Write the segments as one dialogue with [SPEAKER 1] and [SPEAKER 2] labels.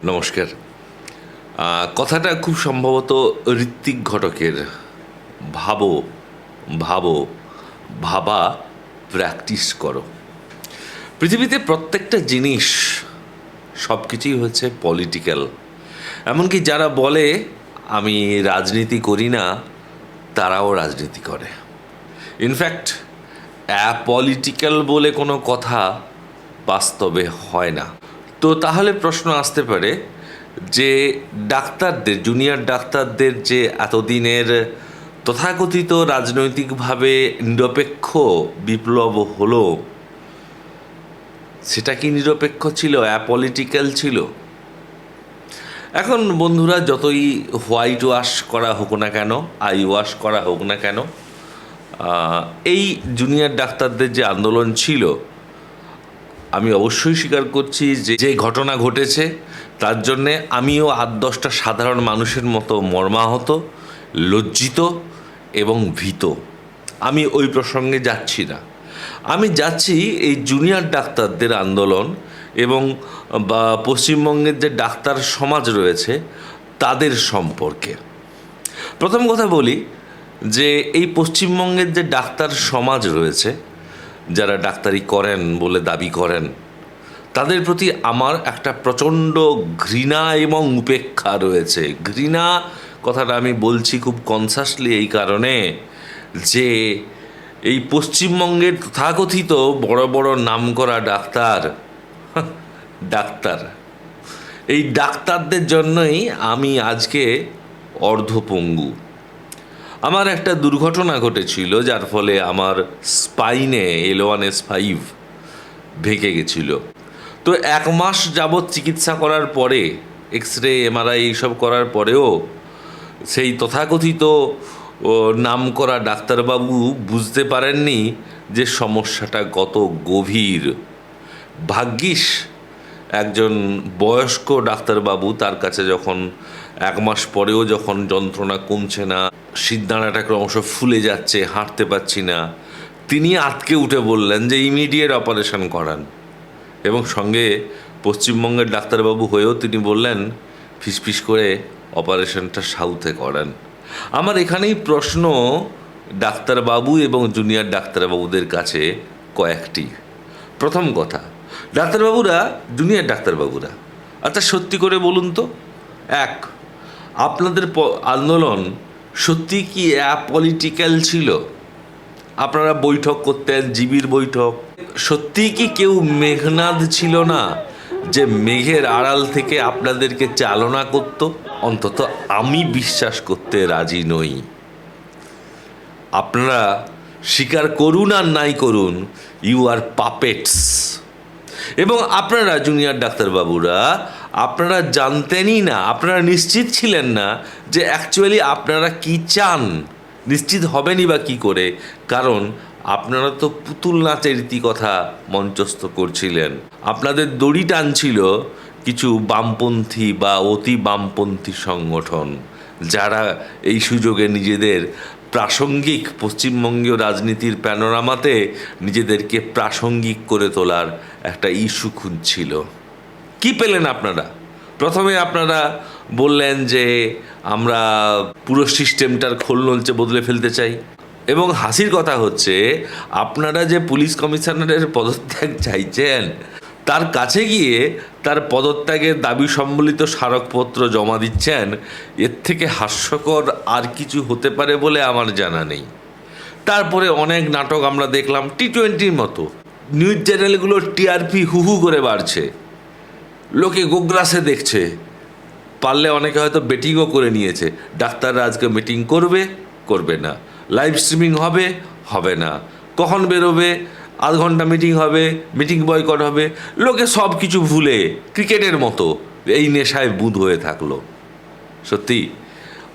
[SPEAKER 1] নমস্কার। কথাটা খুব সম্ভবত ঋত্বিক ঘটকের। ভাবো, ভাবো, ভাবা, প্র্যাকটিস করো। পৃথিবীতে প্রত্যেকটা জিনিস সব কিছুই হচ্ছে পলিটিক্যাল। এমনকি যারা বলে আমি রাজনীতি করি না, তারাও রাজনীতি করে। ইনফ্যাক্ট অ্যাপলিটিক্যাল বলে কোনো কথা বাস্তবে হয় না। তো তাহলে প্রশ্ন আসতে পারে যে ডাক্তারদের, জুনিয়র ডাক্তারদের যে এতদিনের তথাকথিত রাজনৈতিকভাবে নিরপেক্ষ বিপ্লব হলো, সেটা কি নিরপেক্ষ ছিল, অ্যাপলিটিক্যাল ছিল? এখন বন্ধুরা, যতই হোয়াইট ওয়াশ করা হোক না কেন, আই ওয়াশ করা হোক না কেন, এই জুনিয়র ডাক্তারদের যে আন্দোলন ছিল, আমি অবশ্যই স্বীকার করছি যে যে ঘটনা ঘটেছে তার জন্যে আমিও 8-10টা সাধারণ মানুষের মতো মর্মাহত, লজ্জিত এবং ভীত। আমি ওই প্রসঙ্গে যাচ্ছি না। আমি যাচ্ছি এই জুনিয়র ডাক্তারদের আন্দোলন এবং বা পশ্চিমবঙ্গের যে ডাক্তার সমাজ রয়েছে তাদের সম্পর্কে। প্রথম কথা বলি যে এই পশ্চিমবঙ্গের যে ডাক্তার সমাজ রয়েছে, যারা ডাক্তারি করেন বলে দাবি করেন, তাদের প্রতি আমার একটা প্রচণ্ড ঘৃণা এবং উপেক্ষা রয়েছে। ঘৃণা কথাটা আমি বলছি খুব কনসাসলি এই কারণে যে এই পশ্চিমবঙ্গের তথাকথিত বড় বড় নামকরা ডাক্তার, এই ডাক্তারদের জন্যই আমি আজকে অর্ধপঙ্গু। আমার একটা দুর্ঘটনা ঘটেছিল, যার ফলে আমার স্পাইনে L1S5 ভেঙে গেছিল। তো 1 মাস যাবৎ চিকিৎসা করার পরে, এক্স-রে, MRI এইসব করার পরেও সেই তথাকথিত নামকরা ডাক্তারবাবু বুঝতে পারেননি যে সমস্যাটা কত গভীর। ভাগ্যিস একজন বয়স্ক ডাক্তারবাবু, তার কাছে যখন 1 মাস পরেও যখন যন্ত্রণা কমছে না, শিরদাঁড়াটা ক্রমশ ফুলে যাচ্ছে, হাঁটতে পারছি না, তিনি আঁতকে উঠে বললেন যে ইমিডিয়েট অপারেশন করান। এবং সঙ্গে পশ্চিমবঙ্গের ডাক্তারবাবু হয়েও তিনি বললেন ফিসফিস করে অপারেশনটা সাউথে করান। আমার এখানেই প্রশ্ন ডাক্তারবাবু এবং জুনিয়র ডাক্তারবাবুদের কাছে কয়েকটি। প্রথম কথা, ডাক্তারবাবুরা, জুনিয়র ডাক্তারবাবুরা, আচ্ছা সত্যি করে বলুন তো, এক, আপনাদের আন্দোলন সত্যি কি অ্যাপলিটিক্যাল ছিল? আপনারা বৈঠক করতেন, জিবির বৈঠক। সত্যিই কি কেউ মেঘনাদ ছিল না যে মেঘের আড়াল থেকে আপনাদেরকে চালনা করত? অন্তত আমি বিশ্বাস করতে রাজি নই। আপনারা স্বীকার করুন আর নাই করুন, ইউ আর পাপেটস। এবং আপনারা জুনিয়র ডাক্তারবাবুরা, আপনারা জানতেনই না, আপনারা নিশ্চিত ছিলেন না যে অ্যাকচুয়ালি আপনারা কি চান। নিশ্চিত হবেনই বা কী করে? কারণ আপনারা তো পুতুল নাচের রীতিকথা মঞ্চস্থ করছিলেন। আপনাদের দড়ি টানছিল কিছু বামপন্থী বা অতি বামপন্থী সংগঠন, যারা এই সুযোগে নিজেদের প্রাসঙ্গিক, পশ্চিমবঙ্গীয় রাজনীতির প্যানোরামাতে নিজেদেরকে প্রাসঙ্গিক করে তোলার একটা ইস্যু খুঁজছিল। কি পেলেন আপনারা? প্রথমে আপনারা বললেন যে আমরা পুরো সিস্টেমটার খোলনলচে বদলে ফেলতে চাই। এবং হাসির কথা হচ্ছে, আপনারা যে পুলিশ কমিশনারের পদত্যাগ চাইছেন, তার কাছে গিয়ে তার পদত্যাগের দাবি সম্বলিত স্মারকপত্র জমা দিচ্ছেন। এর থেকে হাস্যকর আর কিছু হতে পারে বলে আমার জানা নেই। তারপরে অনেক নাটক আমরা দেখলাম, T20 মতো। নিউজ চ্যানেলগুলোর টিআরপি হু করে বাড়ছে, লোকে গোগ্রাসে দেখছে, পারলে অনেকে হয়তো বেটিংও করে নিয়েছে। ডাক্তাররা আজকে মিটিং করবে, করবে না, লাইভ স্ট্রিমিং হবে, হবে না, কখন বেরোবে, আধ ঘন্টা মিটিং হবে, মিটিং বয়কট হবে। লোকে সব কিছু ভুলে ক্রিকেটের মতো এই নেশায় বুঁদ হয়ে থাকলো। সত্যি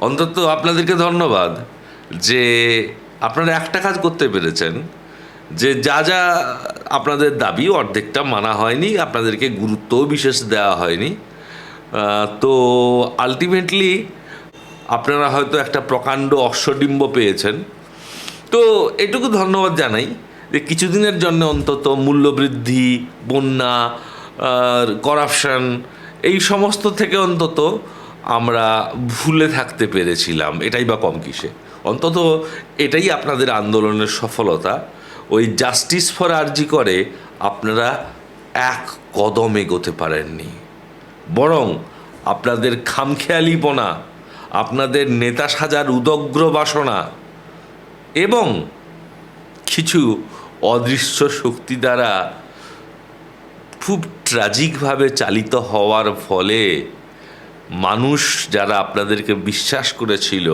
[SPEAKER 1] অন্তত আপনাদেরকে ধন্যবাদ যে আপনারা একটা কাজ করতে পেরেছেন, যে যা যা আপনাদের দাবি অর্ধেকটা মানা হয়নি, আপনাদেরকে গুরুত্বও বিশেষ দেওয়া হয়নি। তো আলটিমেটলি আপনারা হয়তো একটা প্রকাণ্ড অশ্বডিম্ব পেয়েছেন। তো এটুকু ধন্যবাদ জানাই যে কিছুদিনের জন্য অন্তত মূল্যবৃদ্ধি, বন্যা, করাপশন এই সমস্ত থেকে অন্তত আমরা ভুলে থাকতে পেরেছিলাম, এটাই বা কম কিসে। অন্তত এটাই আপনাদের আন্দোলনের সফলতা। ওই জাস্টিস ফর আরজি করে আপনারা এক কদম এগোতে পারেননি, বরং আপনাদের খামখেয়ালিপনা, আপনাদের নেতা সাজার উদগ্র বাসনা এবং কিছু অদৃশ্য শক্তি দ্বারা খুব ট্র্যাজিকভাবে চালিত হওয়ার ফলে মানুষ যারা আপনাদেরকে বিশ্বাস করেছিল,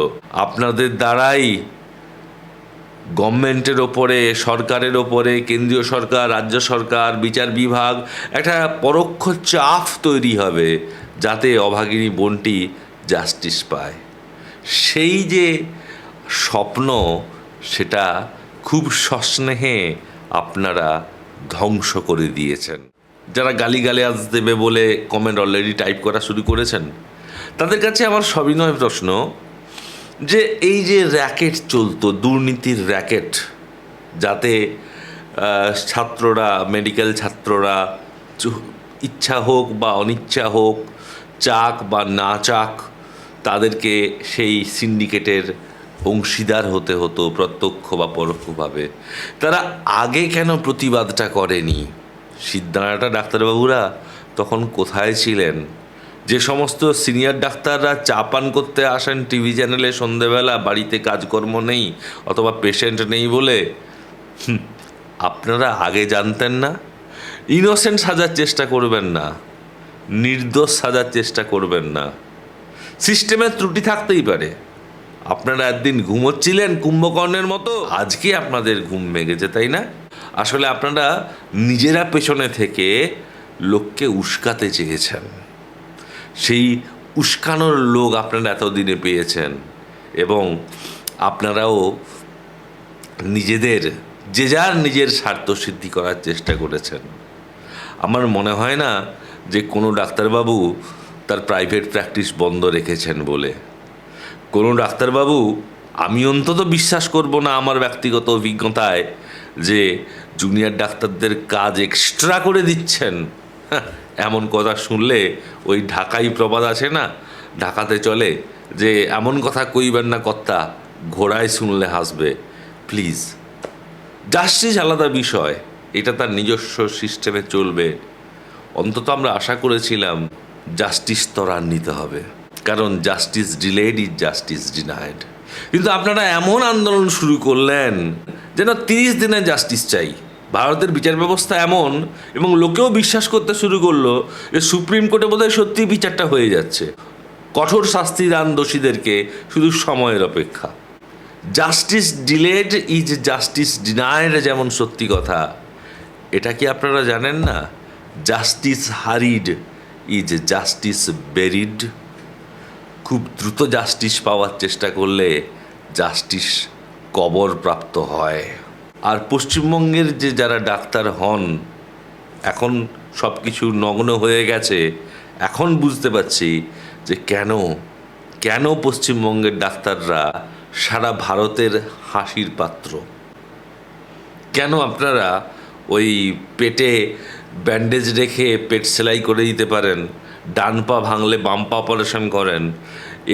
[SPEAKER 1] আপনাদের দ্বারাই গভর্নমেন্টের ওপরে, সরকারের ওপরে, কেন্দ্রীয় সরকার, রাজ্য সরকার, বিচার বিভাগ একটা পরোক্ষ চাপ তৈরি হবে যাতে অভাগিনী বোনটি জাস্টিস পায়। সেই যে স্বপ্ন, সেটা খুব সস্নেহে আপনারা ধ্বংস করে দিয়েছেন। যারা গালিগালাজ দেবে বলে কমেন্ট অলরেডি টাইপ করা শুরু করেছেন, তাদের কাছে আমার সবিনয় প্রশ্ন যে এই যে র্যাকেট চলতো, দুর্নীতির র্যাকেট, যাতে ছাত্ররা, মেডিকেল ছাত্ররা ইচ্ছা হোক বা অনিচ্ছা হোক, চাক বা না চাক, তাদেরকে সেই সিন্ডিকেটের অংশীদার হতে হতো প্রত্যক্ষ বা পরোক্ষভাবে। তারা আগে কেন প্রতিবাদটা করেনি? সিদ্ধারাটা ডাক্তারবাবুরা তখন কোথায় ছিলেন? যে সমস্ত সিনিয়র ডাক্তাররা চা পান করতে আসেন টিভি চ্যানেলে সন্ধেবেলা, বাড়িতে কাজকর্ম নেই অথবা পেশেন্ট নেই বলে, আপনারা আগে জানতেন না? ইনোসেন্ট সাজার চেষ্টা করবেন না, নির্দোষ সাজার চেষ্টা করবেন না। সিস্টেমের ত্রুটি থাকতেই পারে। আপনারা একদিন ঘুমোচ্ছিলেন কুম্ভকর্ণের মতো, আজকে আপনাদের ঘুম ভেঙেছে, তাই না? আসলে আপনারা নিজেরা পেছনে থেকে লোককে উস্কাতে চেয়েছেন। সেই উস্কানোর লোক আপনারা এতদিনে পেয়েছেন এবং আপনারাও নিজেদের যে যার নিজের স্বার্থ সিদ্ধি করার চেষ্টা করেছেন। আমার মনে হয় না যে কোনো ডাক্তারবাবু তার প্রাইভেট প্র্যাকটিস বন্ধ রেখেছেন বলে। কোনো ডাক্তারবাবু, আমি অন্তত বিশ্বাস করব না আমার ব্যক্তিগত অভিজ্ঞতায়, যে জুনিয়র ডাক্তারদের কাজ এক্সট্রা করে দিচ্ছেন। এমন কথা শুনলে ওই ঢাকাই প্রবাদ আছে না, ঢাকাতে চলে যে এমন কথা কইবেন না কর্তা, ঘোড়ায় শুনলে হাসবে। প্লিজ, জাস্টিস আলাদা বিষয়, এটা তার নিজস্ব সিস্টেমে চলবে। অন্তত আমরা আশা করেছিলাম জাস্টিস ত্বরান্বিত হবে, কারণ justice delayed is justice denied. কিন্তু আপনারা এমন আন্দোলন শুরু করলেন যেন 30 দিনে জাস্টিস চাই। ভারতের বিচার ব্যবস্থা এমন, এবং লোকেও বিশ্বাস করতে শুরু করলো যে সুপ্রিম কোর্টে বোধহয় সত্যি বিচারটা হয়ে যাচ্ছে। কঠোর শাস্তি দান দোষীদেরকে, শুধু সময়ের অপেক্ষা। Justice delayed is justice denied যেমন সত্যি কথা, এটা কি আপনারা জানেন না? Justice হারিড is justice buried. খুব দ্রুত জাস্টিস পাওয়ার চেষ্টা করলে জাস্টিস কবর প্রাপ্ত হয়। আর পশ্চিমবঙ্গের যে যারা ডাক্তার হন, এখন সব কিছু নগ্ন হয়ে গেছে। এখন বুঝতে পারছি যে কেন পশ্চিমবঙ্গের ডাক্তাররা সারা ভারতের হাসির পাত্র। কেন আপনারা ওই পেটে ব্যান্ডেজ রেখে পেট সেলাই করে দিতে পারেন, ডান পা ভাঙলে বাম পা অপারেশন করেন,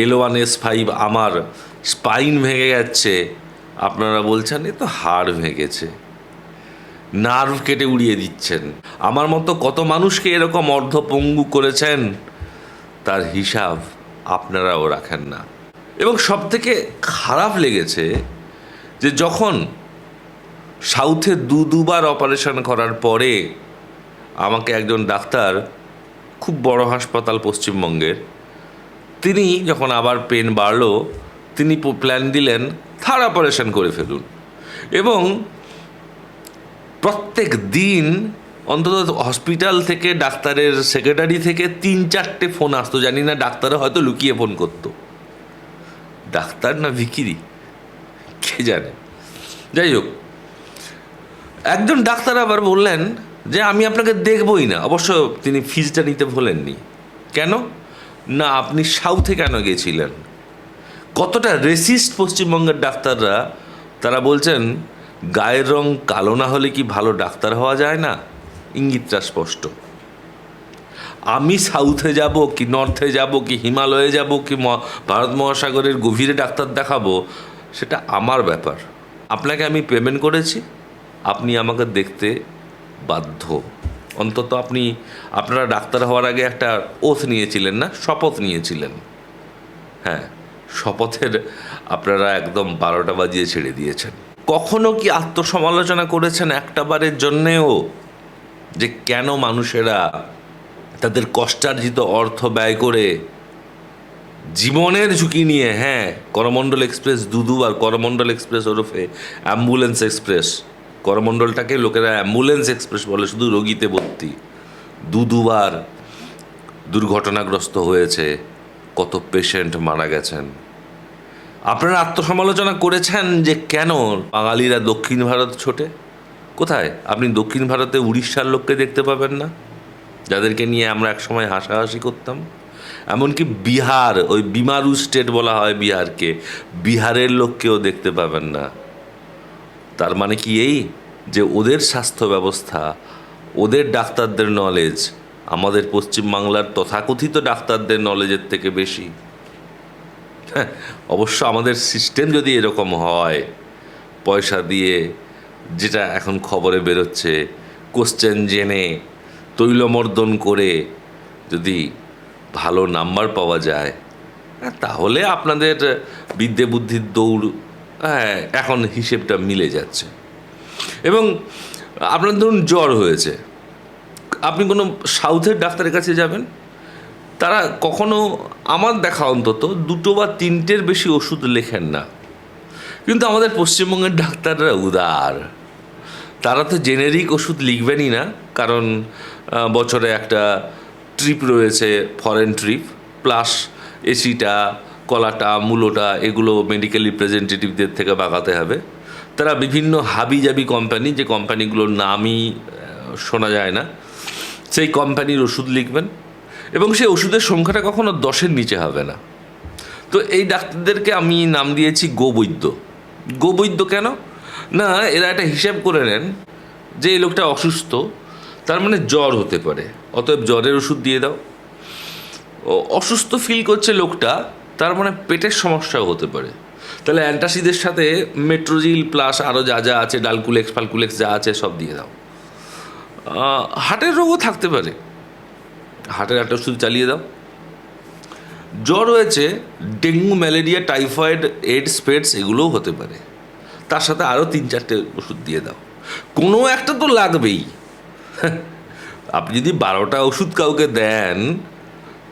[SPEAKER 1] L1S5 আমার স্পাইন ভেঙে যাচ্ছে, আপনারা বলছেন এ তো হাড় ভেঙেছে, নার্ভ কেটে উড়িয়ে দিচ্ছেন। আমার মতো কত মানুষকে এরকম অর্ধপঙ্গু করেছেন, তার হিসাব আপনারাও রাখেন না। এবং সবথেকে খারাপ লেগেছে যে যখন সাউথে দুবার অপারেশন করার পরে আমাকে একজন ডাক্তার, খুব বড় হাসপাতাল পশ্চিমবঙ্গের, তিনি যখন আবার পেন বাড়লো, তিনি প্ল্যান দিলেন থার্ড অপারেশন করে ফেলুন। এবং প্রত্যেক দিন অন্তত হসপিটাল থেকে, ডাক্তারের সেক্রেটারি থেকে 3-4টে ফোন আসতো। জানি না ডাক্তাররা হয়তো লুকিয়ে ফোন করতো, ডাক্তার না ভিখিরি কে জানে। যাই হোক, একজন ডাক্তার আবার বললেন যে আমি আপনাকে দেখবই না। অবশ্য তিনি ফিজটা নিতে ভোলেননি। কেন না, আপনি সাউথে কেন গেছিলেন? কতটা রেসিস্ট পশ্চিমবঙ্গের ডাক্তাররা। তারা বলছেন গায়ের রং কালো না হলে কি ভালো ডাক্তার হওয়া যায় না? ইঙ্গিতটা স্পষ্ট। আমি সাউথে যাব কি নর্থে যাব কি হিমালয়ে যাব কি ভারত মহাসাগরের গভীরে ডাক্তার দেখাবো, সেটা আমার ব্যাপার। আপনাকে আমি পেমেন্ট করেছি, আপনি আমাকে দেখতে বাধ্য। অন্তত আপনারা ডাক্তার হওয়ার আগে একটা ওথ নিয়েছিলেন না, শপথ নিয়েছিলেন। হ্যাঁ, শপথের আপনারা একদম 12টা বাজিয়ে ছেড়ে দিয়েছেন। কখনো কি আত্মসমালোচনা করেছেন একটা বারের জন্যেও যে কেন মানুষেরা তাদের কষ্টার্জিত অর্থ ব্যয় করে জীবনের ঝুঁকি নিয়ে, হ্যাঁ, করমণ্ডল এক্সপ্রেস দুবার, করমণ্ডল এক্সপ্রেস ওরফে অ্যাম্বুলেন্স এক্সপ্রেস, করমণ্ডলটাকে লোকেরা অ্যাম্বুলেন্স এক্সপ্রেস বলে, শুধু রোগীতে ভর্তি, দুবার দুর্ঘটনাগ্রস্ত হয়েছে, কত পেশেন্ট মারা গেছেন। আপনারা আত্মসমালোচনা করেছেন যে কেন বাঙালিরা দক্ষিণ ভারত ছোটে? কোথায়? আপনি দক্ষিণ ভারতে উড়িষ্যার লোককে দেখতে পাবেন না, যাদেরকে নিয়ে আমরা একসময় হাসাহাসি করতাম। এমনকি বিহার, ওই বিমারু স্টেট বলা হয় বিহারকে, বিহারের লোককেও দেখতে পাবেন না। তার মানে কি এই যে ওদের স্বাস্থ্য ব্যবস্থা, ওদের ডাক্তারদের নলেজ আমাদের পশ্চিমবাংলার তথাকথিত ডাক্তারদের নলেজের থেকে বেশি? হ্যাঁ, অবশ্য আমাদের সিস্টেম যদি এরকম হয়, পয়সা দিয়ে, যেটা এখন খবরে বেরোচ্ছে, কোশ্চেন জেনে তৈলমর্দন করে যদি ভালো নাম্বার পাওয়া যায়, তাহলে আপনাদের বিদ্যে বুদ্ধির দৌড়, হ্যাঁ, এখন হিসেবটা মিলে যাচ্ছে। এবং আপনার ধরুন জ্বর হয়েছে, আপনি কোনো সাউথের ডাক্তারের কাছে যাবেন, তারা কখনো, আমার দেখা অন্তত, 2 বা 3টের বেশি ওষুধ লেখেন না। কিন্তু আমাদের পশ্চিমবঙ্গের ডাক্তাররা উদার, তারা তো জেনেরিক ওষুধ লিখবেনই না, কারণ বছরে একটা ট্রিপ রয়েছে, ফরেন ট্রিপ, প্লাস এসিটা, কলাটা, মূলোটা, এগুলো মেডিকেল রিপ্রেজেন্টেটিভদের থেকে বাগাতে হবে। তারা বিভিন্ন হাবিজাবি কোম্পানি, যে কোম্পানিগুলোর নামই শোনা যায় না, সেই কোম্পানির ওষুধ লিখবেন, এবং সেই ওষুধের সংখ্যাটা কখনো 10-এর নিচে হবে না। তো এই ডাক্তারদেরকে আমি নাম দিয়েছি গোবৈদ্য। গোবৈদ্য কেন না, এরা একটা হিসাব করে নেন যে এই লোকটা অসুস্থ, তার মানে জ্বর হতে পারে, অতএব জ্বরের ওষুধ দিয়ে দাও। অসুস্থ ফিল করছে লোকটা, তার মানে পেটের সমস্যাও হতে পারে, তাহলে অ্যান্টাসিডের সাথে মেট্রোজিল প্লাস আরও যা যা আছে, ডালকুলেক্স ফালকুলেক্স যা আছে সব দিয়ে দাও। হার্টের রোগও থাকতে পারে, হার্টের একটা ওষুধ চালিয়ে দাও। জ্বর হয়েছে, ডেঙ্গু, ম্যালেরিয়া, টাইফয়েড, এডস, পেডস এগুলোও হতে পারে, তার সাথে আরও 3-4টে ওষুধ দিয়ে দাও। কোনো একটা তো লাগবেই। আপনি যদি 12টা ওষুধ কাউকে দেন,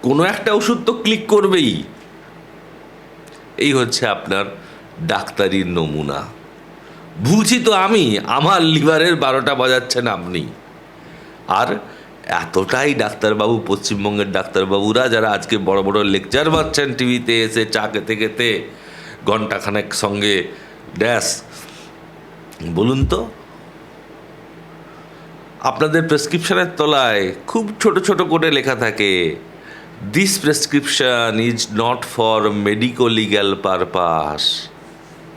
[SPEAKER 1] কোনো একটা ওষুধ তো ক্লিক করবেই। এই হচ্ছে আপনার ডাক্তারির নমুনা। ভুলছি তো আমি, আমার লিভারের 12টা বাজাচ্ছেন আপনি। আর এতটাই ডাক্তারবাবু, পশ্চিমবঙ্গের ডাক্তারবাবুরা যারা আজকে বড় বড় লেকচার পাচ্ছেন টিভিতে এসে, চা খেতে খেতে ঘণ্টাখানেক সঙ্গে ড্যাশ, বলুন তো, আপনাদের প্রেসক্রিপশনের তলায় খুব ছোট ছোট করে লেখা থাকে, this prescription is not for medico legal purpose.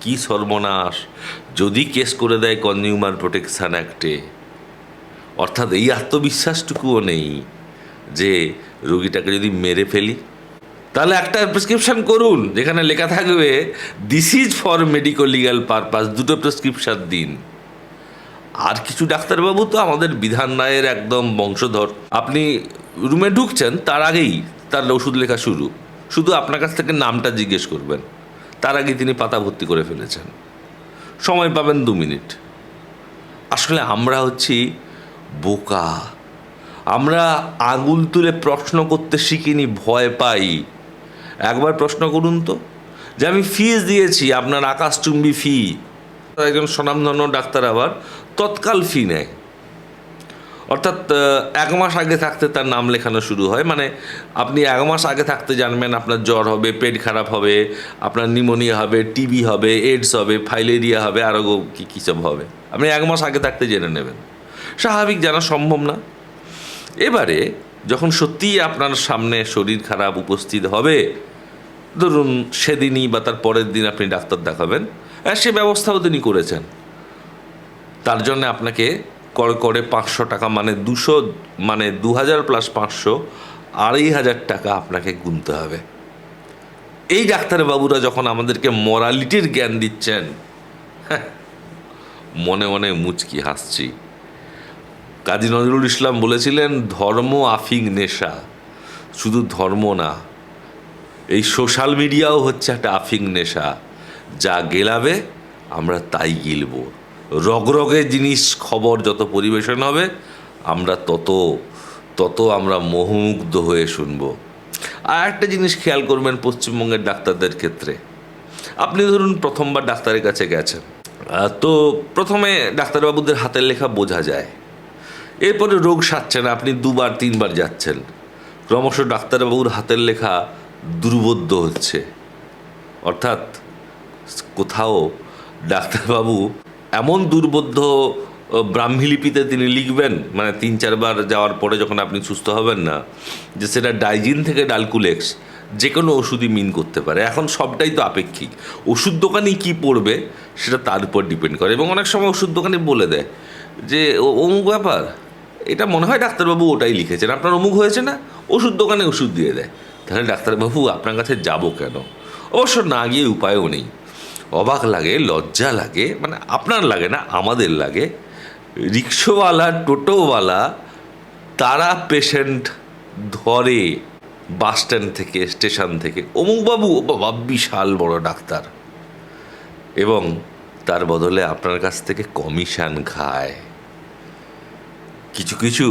[SPEAKER 1] কি সর্বনাশ যদি কেস করে দেয় কনজিউমার প্রোটেকশন অ্যাক্টে। অর্থাৎ এই আত্মবিশ্বাসটুকুও নেই যে রোগীটাকে যদি মেরে ফেলি, তাহলে একটা প্রেসক্রিপশন করুন যেখানে লেখা থাকবে this is for medico legal purpose, 2টো প্রেসক্রিপশন দিন। আর কিছু ডাক্তারবাবু তো আমাদের বিধান রায়ের একদম বংশধর। আপনি রুমে ঢুকছেন তার আগেই তার ওষুধ লেখা শুরু, শুধু আপনার কাছ থেকে নামটা জিজ্ঞেস করবেন, তার আগে তিনি পাতা ভর্তি করে ফেলেছেন। সময় পাবেন 2 মিনিট। আসলে আমরা হচ্ছি বোকা, আমরা আঙুল তুলে প্রশ্ন করতে শিখিনি, ভয় পাই। একবার প্রশ্ন করুন তো, যে আমি ফিজ দিয়েছি, আপনার আকাশচুম্বী ফি, একজন স্বনামধন্য ডাক্তার আবার তৎকাল ফি নেয়, অর্থাৎ 1 মাস আগে থাকতে তার নাম লেখানো শুরু হয়। মানে আপনি 1 মাস আগে থাকতে জানবেন আপনার জ্বর হবে, পেট খারাপ হবে, আপনার নিউমোনিয়া হবে, টিবি হবে, এডস হবে, ফাইলেরিয়া হবে, আরও কী সব হবে, আপনি 1 মাস আগে থাকতে জেনে নেবেন। স্বাভাবিক, জানা সম্ভব না। এবারে যখন সত্যিই আপনার সামনে শরীর খারাপ উপস্থিত হবে, ধরুন সেদিনই বা তার পরের দিন আপনি ডাক্তার দেখাবেন, সে ব্যবস্থাও তিনি করেছেন। তার জন্য আপনাকে করে 500 টাকা, মানে 200, মানে 2000 প্লাস 500, 2500 টাকা আপনাকে গুনতে হবে। এই ডাক্তারবাবুরা যখন আমাদেরকে মরালিটির জ্ঞান দিচ্ছেন, মনে মনে মুচকি হাসছি। কাজী নজরুল ইসলাম বলেছিলেন, ধর্ম আফিং নেশা। শুধু ধর্ম না, এই সোশ্যাল মিডিয়াও হচ্ছে একটা আফিং নেশা। যা গেলাবে আমরা তাই গিলব। রগরগে জিনিস, খবর যত পরিবেশন হবে, আমরা তত আমরা মোহমুগ্ধ হয়ে শুনব। আর একটা জিনিস খেয়াল করবেন পশ্চিমবঙ্গের ডাক্তারদের ক্ষেত্রে, আপনি ধরুন প্রথমবার ডাক্তারের কাছে গেছেন, তো প্রথমে ডাক্তারবাবুদের হাতের লেখা বোঝা যায়। এরপরে রোগ সারছে না, আপনি 2বার 3বার যাচ্ছেন, ক্রমশ ডাক্তারবাবুর হাতের লেখা দুর্বোধ্য হচ্ছে। অর্থাৎ কোথাও ডাক্তারবাবু এমন দুর্বোধ্য ব্রাহ্মীলিপিতে তিনি লিখবেন, মানে 3-4বার যাওয়ার পরে যখন আপনি সুস্থ হবেন না, যে সেটা ডাইজিন থেকে ডালকুলেক্স যে কোনো ওষুধই মিন করতে পারে। এখন সবটাই তো আপেক্ষিক, ওষুধ দোকানি কি পড়বে সেটা তার উপর ডিপেন্ড করে। এবং অনেক সময় ওষুধ দোকানি বলে দেয় যে অমুক ব্যাপার, এটা মনে হয় ডাক্তারবাবু ওটাই লিখেছেন, আপনার অমুক হয়েছে না, ওষুধ দোকানে ওষুধ দিয়ে দেয়। তাহলে ডাক্তারবাবু আপনার কাছে যাব কেন? অবশ্য না গিয়ে উপায়ও নেই। অবাক লাগে, লজ্জা লাগে, মানে আপনার লাগে না, আমাদের লাগে। রিক্সাওয়ালা, টোটোওয়ালা, তারা পেশেন্ট ধরে বাস স্ট্যান্ড থেকে, স্টেশন থেকে, অমুকবাবু, ও বাবা বিশাল বড় ডাক্তার, এবং তার বদলে আপনার কাছ থেকে কমিশন খায়। কিছু কিছু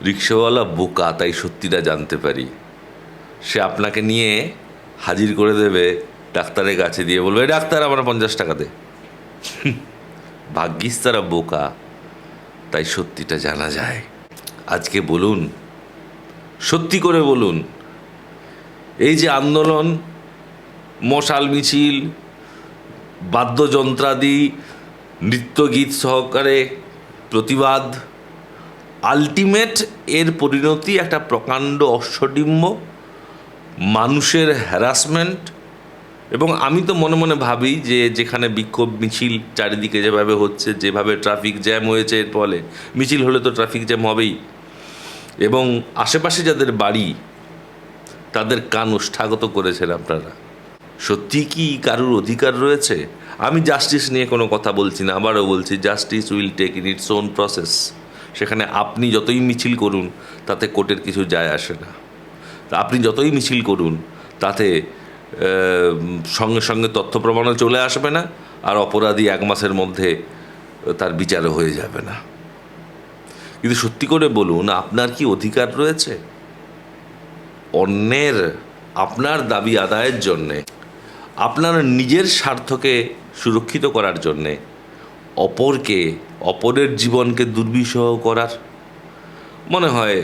[SPEAKER 1] রিক্সাওয়ালা বোকা, তাই সত্যিটা জানতে পারি। সে আপনাকে নিয়ে হাজির করে দেবে ডাক্তারের কাছে, দিয়ে বলবে, ডাক্তার আমার 50 টাকা দে। ভাগ্যিস তারা বোকা, তাই সত্যিটা জানা যায়। আজকে বলুন, সত্যি করে বলুন, এই যে আন্দোলন, মশাল মিছিল, বাদ্যযন্ত্রাদি, নৃত্যগীত সহকারে প্রতিবাদ, আলটিমেট এর পরিণতি একটা প্রকাণ্ড অশ্বডিম্ব, মানুষের হ্যারাসমেন্ট। এবং আমি তো মনে মনে ভাবি যে যেখানে বিক্ষোভ মিছিল চারিদিকে যেভাবে হচ্ছে, যেভাবে ট্রাফিক জ্যাম হয়েছে, এর ফলে মিছিল হলে তো ট্রাফিক জ্যাম হবেই, এবং আশেপাশে যাদের বাড়ি তাদের কান ওষ্ঠাগত করেছেন আপনারা। সত্যি কি কারুর অধিকার রয়েছে? আমি জাস্টিস নিয়ে কোনো কথা বলছি না, আবারও বলছি, justice will take in its own process. সেখানে আপনি যতই মিছিল করুন তাতে কোর্টের কিছু যায় আসে না। আপনি যতই মিছিল করুন তাতে সঙ্গে সঙ্গে তথ্য প্রমাণও চলে আসবে না, আর অপরাধী 1 মাসের মধ্যে তার বিচারও হয়ে যাবে না। কিন্তু সত্যি করে বলুন, আপনার কি অধিকার রয়েছে অন্যের আপনার দাবি আদায়ের জন্যে, আপনার নিজের স্বার্থকে সুরক্ষিত করার জন্যে অপরের জীবনকে দুর্বিষহ করার? মনে হয়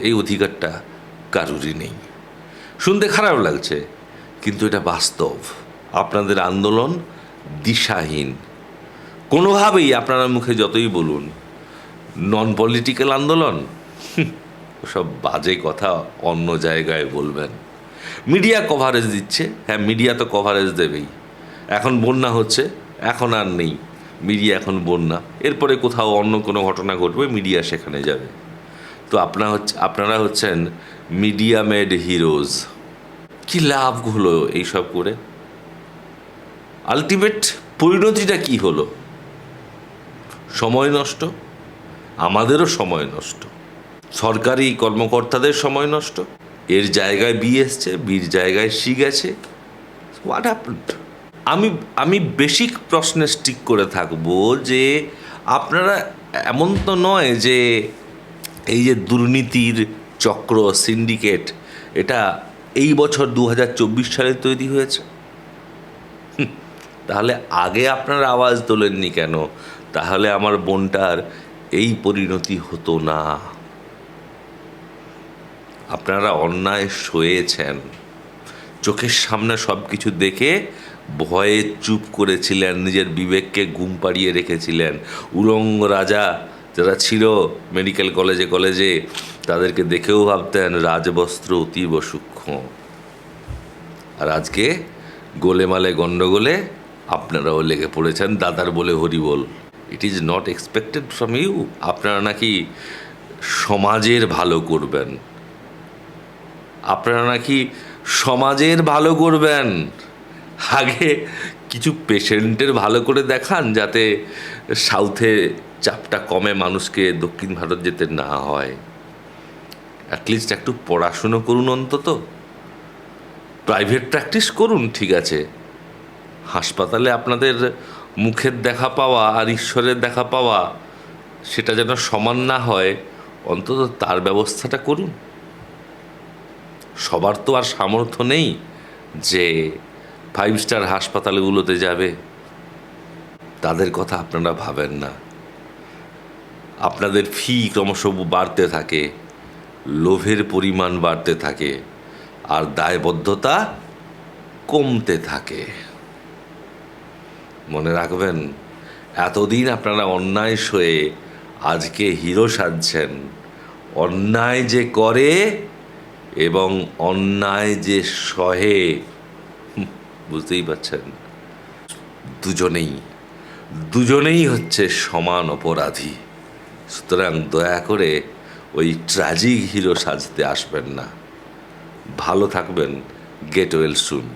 [SPEAKER 1] এই অধিকারটা কারুরই নেই। শুনতে খারাপ লাগছে, কিন্তু এটা বাস্তব। আপনাদের আন্দোলন দিশাহীন। কোনোভাবেই আপনারা মুখে যতই বলুন নন পলিটিক্যাল আন্দোলন, সব বাজে কথা অন্য জায়গায় বলবেন। মিডিয়া কভারেজ দিচ্ছে, হ্যাঁ মিডিয়া তো কভারেজ দেবেই। এখন বন্যা হচ্ছে, এখন আর নেই, মিডিয়া এখন বন্যা, এরপরে কোথাও অন্য কোনো ঘটনা ঘটবে, মিডিয়া সেখানে যাবে। তো আপনারা হচ্ছেন মিডিয়া মেড হিরোজ। কি লাভ হলো এইসব করে? আলটিমেট পরিণতিটা কি হলো? সময় নষ্ট, আমাদেরও সময় নষ্ট, সরকারি কর্মকর্তাদের সময় নষ্ট। এর জায়গায় বি এসছে, বির জায়গায় সি গেছে। What happened? আমি বেসিক প্রশ্নে স্টিক করে থাকবো যে আপনারা, এমন তো নয় যে এই যে দুর্নীতির চক্র, সিন্ডিকেট, এটা এই বছর 2024 সালে তৈরি হয়েছে। তাহলে আগে আপনারা আওয়াজ তোলেননি কেন? তাহলে আমার বোনটার এই পরিণতি হতো না। আপনারা অন্যায় সয়েছেন, চোখের সামনে সব কিছু দেখে ভয়ে চুপ করেছিলেন, নিজের বিবেককে ঘুম পাড়িয়ে রেখেছিলেন। উলঙ্গ রাজা যারা ছিল মেডিকেল কলেজে তাদেরকে দেখেও ভাবতেন রাজবস্ত্র অতীব সূক্ষ্ম। আর আজকে গোলেমালে গণ্ডগোলে আপনারাও লেগে পড়েছেন দাদার বলে হরিবোল। It is not expected from you. আপনারা নাকি সমাজের ভালো করবেন, আপনারা নাকি সমাজের ভালো করবেন। আগে কিছু পেশেন্টের ভালো করে দেখান, যাতে সাউথে চাপটা কমে, মানুষকে দক্ষিণ ভারত যেতে না হয়। অ্যাটলিস্ট একটু পড়াশুনো করুন, অন্তত প্রাইভেট প্র্যাকটিস করুন, ঠিক আছে। হাসপাতালে আপনাদের মুখের দেখা পাওয়া আর ঈশ্বরের দেখা পাওয়া সেটা যেন সমান না হয়, অন্তত তার ব্যবস্থাটা করুন। সবার তো আর সামর্থ্য নেই যে 5 স্টার হাসপাতালগুলোতে যাবে, তাদের কথা আপনারা ভাবেন না। আপনাদের ফি ক্রমশ বাড়তে থাকে, লোভের পরিমাণ বাড়তে থাকে, আর দায়বদ্ধতা কমতে থাকে। মনে রাখবেন, এতদিন আপনারা অন্যায় সয়ে আজকে হিরো সাজছেন। অন্যায় যে করে এবং অন্যায় যে সহে, বুঝতেই পারছেন, দুজনেই হচ্ছে সমান অপরাধী। সুতরাং দয়া করে ওই ট্র্যাজিক হিরো সাজতে আসবেন না। ভালো থাকবেন। Get well soon.